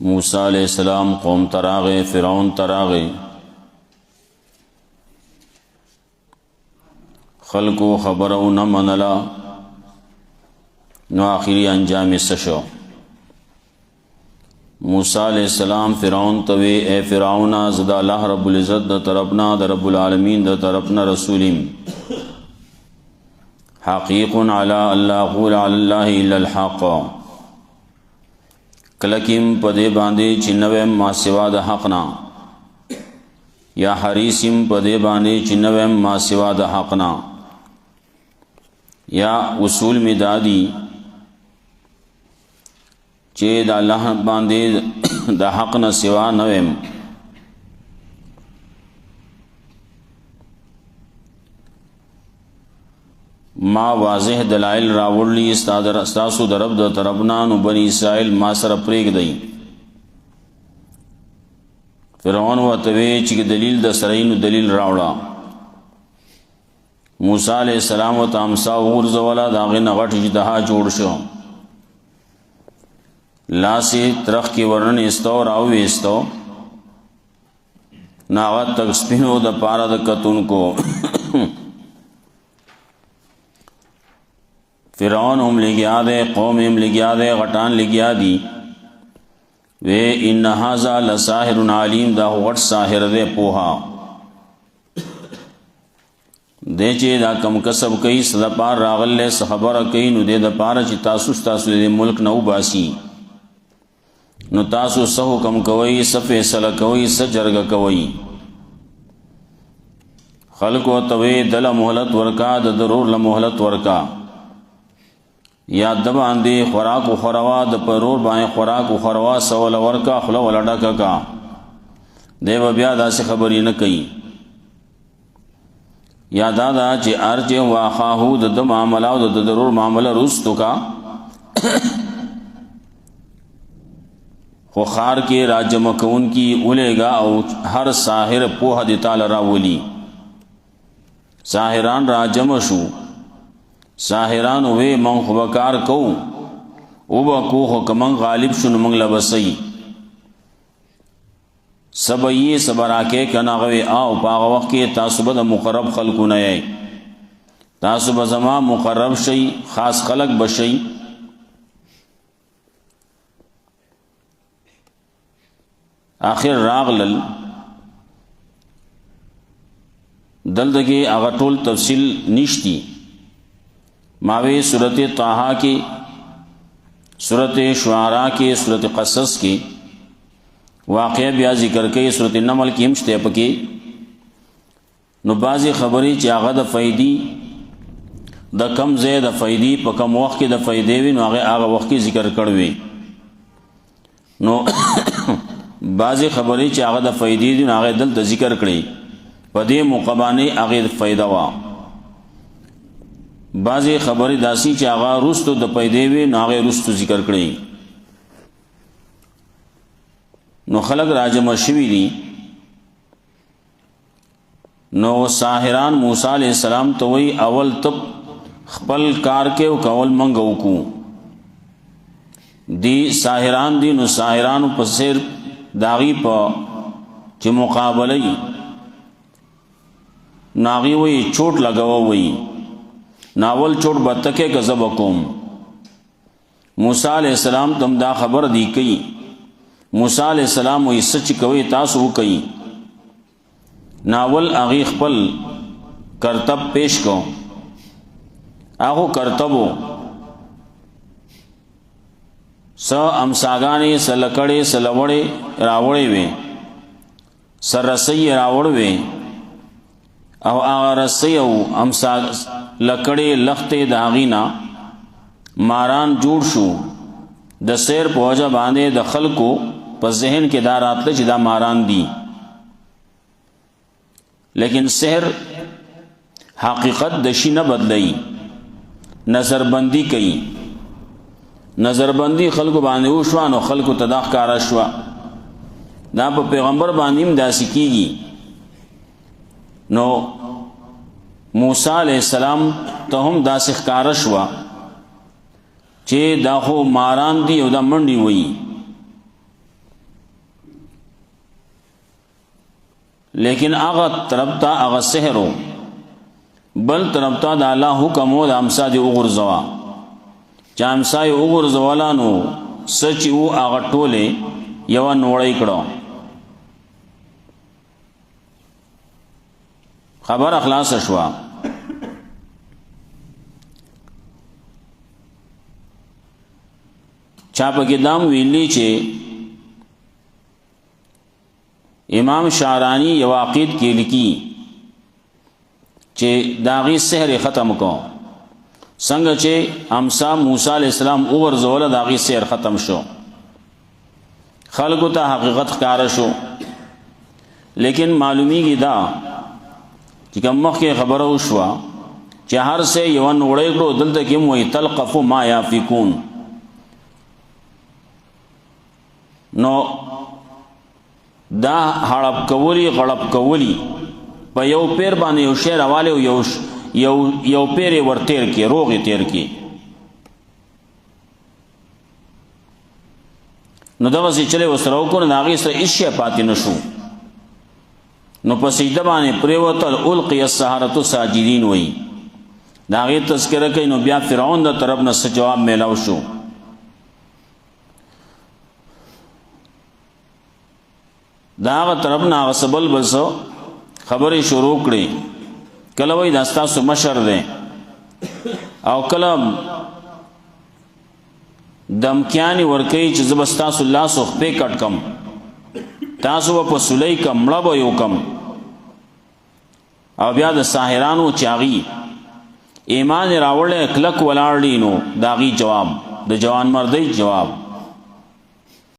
موسیٰ علیہ السلام قوم تراغے فرعون تراغے خلقو خبرو نمنلا نو آخری انجام سشو موسیٰ علیہ السلام فرعون توی اے فرعون زدا اللہ رب العزت دا طرفنا دا رب العالمین دا طرفنا رسولیم حقیق علی اللہ قول علی اللہ الا الحق کلکیم پدے باندے چنویم ما سوا دا حقنا یا حریسیم پدے باندے چنویم ما سوا دا حقنا یا اصول میں دادی چے دا اللہ باندے دا حقنا سوا نویم ما واضح دلائل راوڑلی استاسو درب دا طرفنانو بنی اسرائیل ما سر پریگ دئی فرعون و توی چی دلیل دا سرینو دلیل راوڑا موسیٰ علیہ السلام و تامسا غرزولا دا غین غٹ جدہا جوڑ شو لاسی ترخ کی ورن استو راوی استو ناغت تک سپینو دا پارا دا کتون کو فرعون ہم لگیا دے قوم ہم لگیا دے غٹان لگیا دی وے ان هذا لساحر علیم دا غٹ ساحر دے پوہا دے چے دا کم کسب کئی صدا پار راغل لے سخبر کئی نو دے دا پارا چی تاسو دے ملک نو باسی نو تاسو سہو کم کوئی سفیصلہ کوئی سجرگ کوئی خلقو توی دل محلت ورکا دا ضرور لمحلت ورکا یا دبان دی خوراک و خوروا د پرور بائیں خوراک و خوروا سول ورکا خلا ولڈا کا دیو بیا دا سے خبری نہ کئی یا دادا چی ارچ واخاہو د معاملہ و د ضرور معاملہ رستو کا خوخار کے راج مکون کی اولے گا او ہر ساحر پوہ دیتا لراولی ساحران راجم شو ساحران وے من خبکار کو او با کوخو کمن غالب شن منگ لبسی سبایی سبراکے کناغوی آو پاغ وقت کے تاسو دا مقرب خلقو نئے تاسو بزما مقرب شئی خاص خلق بشئی آخر راغلل دلدگی اغطول تفصیل نشتی ماوی صورت طاہا کی صورت شعراء کی صورت قصص کی واقعہ بیا ذکر کی صورت نمل کی ہمشتے پکی نو بازی خبری چاغا دا فیدی دا کم زید فیدی پا کم وقت کی دا فیدیوی نو آغا وقت کی ذکر کروی نو بازی خبری چاغا دا فیدی دی نو آغا دل دا ذکر کری پا دی مقبانی آغا دا فیدوا بعضی خبری داسی چی آغا رستو دا پیدیوی نو آغا رستو ذکر کری نو خلق راجم شوی دی نو ساحران موسیٰ علیہ السلام توی اول تب خپل کار کے و کول منگو کو دی ساحران دی نو ساحران پسیر داغی پا چی مقابلی ناغی وی چوٹ لگوا وی ناول چوٹ بتکے گزب کوم موسیٰ علیہ السلام تم دا خبر دی کئی موسیٰ علیہ السلام وی سچ کوئی تاسو کئی ناول اغی خپل کرتب پیش کو آخو کرتبو سا امساگانی سلکڑے سلوڑے راوڑے وے سر رسی راوڑ وے او آغا رسی او امساگ لکڑے لختے داغینا ماران جوڑ شو د سیر پوجا باندے د خلقو پس ذہن کے دارات لچ دا ماران دی لیکن سحر حقیقت دشی نہ بدلئی نظر بندی کئی نظر بندی خلقو باندے اوشوا نو خلقو تداخ کارا شوا دا پا پیغمبر باندیم داسی کی گی نو موسیٰ علیہ السلام تهم دا سخکارش وا چه دا خو ماران دی او دا منڈی وئی لیکن هغه طرف ته هغه سحر بل طرف ته د الله حکم او د امسا دی وګرځوا چې امسا یې وګرځولا نو سچ وو هغه ټوله یو نوړی کړو خبر اخلاص شوا چا پکې دام ویلی چې امام شعرانی یو عقید کې لیکي چې داغي سحر ختم کو څنګه چې امسا موسی علی السلام وګرځول داغي سحر ختم شو خلقو ته حقیقت ښکار شو لیکن معلومیږي دا چې کوم مخکې خبره وشوه چې هر څه یو نوړی کړو دلته کې موي تلقف ما یافکون نو دا هړب کولی غړب کولی په یو پیر باندې یو شعر حواله یو پیر ورتیر کې روغی تیر کې نو دا وسی چلے وسره وکړو ناغي سره هیڅ پاتې نشو نو په سجده باندې پریوتل القی السحرۃ ساجدین وای داغه تذکرہ کوي نو بیا فرعون د طرف نه جواب میلاو شو داغه طرف نه غسبل بلسو خبرې شروع کړي کله وای داستا سو مشر ده او کله دمکیانی ورکی چې زبستاسو الله سو خپې کټ کم تاسو په سولې کم مړه به یو کم او بیا د ساحرانو چاغي ایمان راوړل کلک ولاړ دي نو داغي جواب د جوان مردی جواب